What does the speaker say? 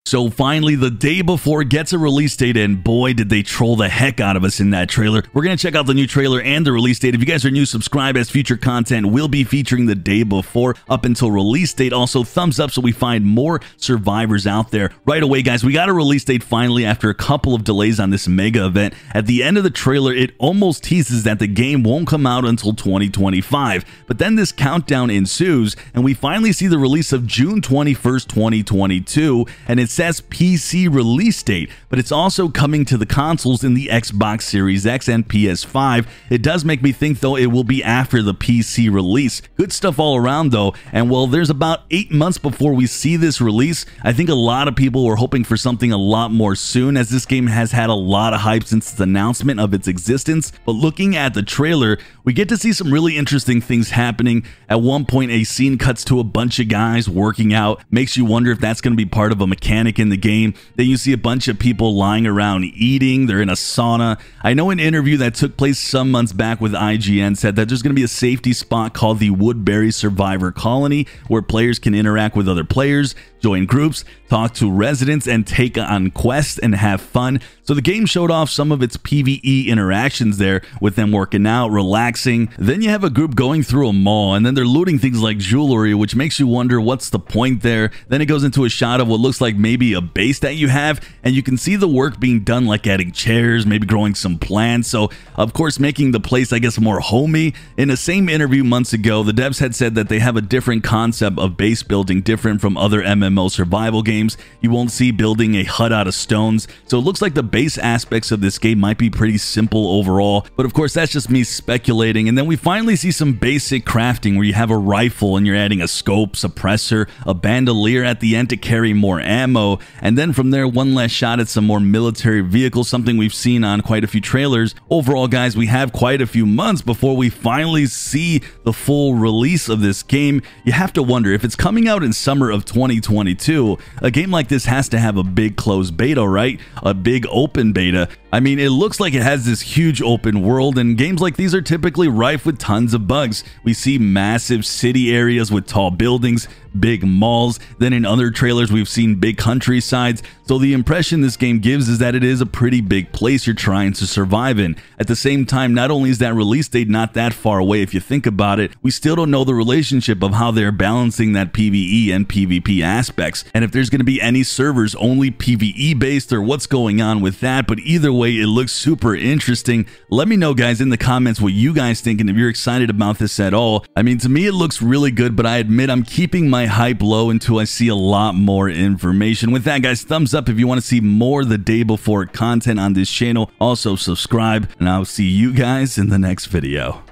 So finally, the day before gets a release date, and boy, did they troll the heck out of us in that trailer. We're going to check out the new trailer and the release date. If you guys are new, subscribe, as future content will be featuring the day before up until release date. Also, thumbs up so we find more survivors out there. Right away, guys, we got a release date finally after a couple of delays on this mega event. At the end of the trailer, it almost teases that the game won't come out until 2025. But then this countdown ensues, and we finally see the release of June 21st, 2022, and it's says PC release date, but it's also coming to the consoles in the Xbox Series X and PS5. It does make me think, though, it will be after the PC release. Good stuff all around, though, and well, there's about 8 months before we see this release. I think a lot of people were hoping for something a lot more soon, as this game has had a lot of hype since the announcement of its existence. But looking at the trailer, we get to see some really interesting things happening. At one point, a scene cuts to a bunch of guys working out, makes you wonder if that's going to be part of a mechanic in the game. Then you see a bunch of people lying around eating. They're in a sauna. I know an interview that took place some months back with IGN said that there's going to be a safety spot called the Woodbury Survivor Colony, where players can interact with other players, join groups, talk to residents, and take on quests and have fun. So the game showed off some of its PvE interactions there, with them working out, relaxing. Then you have a group going through a mall, and then they're looting things like jewelry, which makes you wonder what's the point there. Then it goes into a shot of what looks like maybe a base that you have, and you can see the work being done, like adding chairs, maybe growing some plants. So of course, making the place, I guess, more homey. In the same interview months ago, the devs had said that they have a different concept of base building, different from other MMO survival games. You won't see building a hut out of stones. So it looks like the base aspects of this game might be pretty simple overall, but of course that's just me speculating. And then we finally see some basic crafting, where you have a rifle and you're adding a scope, suppressor, a bandolier at the end to carry more ammo, and then from there, one last shot at some more military vehicles, something we've seen on quite a few trailers. Overall, guys, we have quite a few months before we finally see the full release of this game. You have to wonder, if it's coming out in summer of 2022, a game like this has to have a big closed beta, right? A big open beta. I mean, it looks like it has this huge open world, and games like these are typically rife with tons of bugs. We see massive city areas with tall buildings, big malls. Then in other trailers, we've seen big countrysides. So the impression this game gives is that it is a pretty big place you're trying to survive in. At the same time, not only is that release date not that far away, if you think about it, we still don't know the relationship of how they're balancing that PvE and PvP aspects, and if there's going to be any servers only PvE based, or what's going on with that. But either way, it looks super interesting. Let me know, guys, in the comments what you guys think, and if you're excited about this at all. I mean, to me, it looks really good, but I admit I'm keeping my hype low until I see a lot more information. With that, guys, thumbs up if you want to see more the day before content on this channel. Also, subscribe, and I'll see you guys in the next video.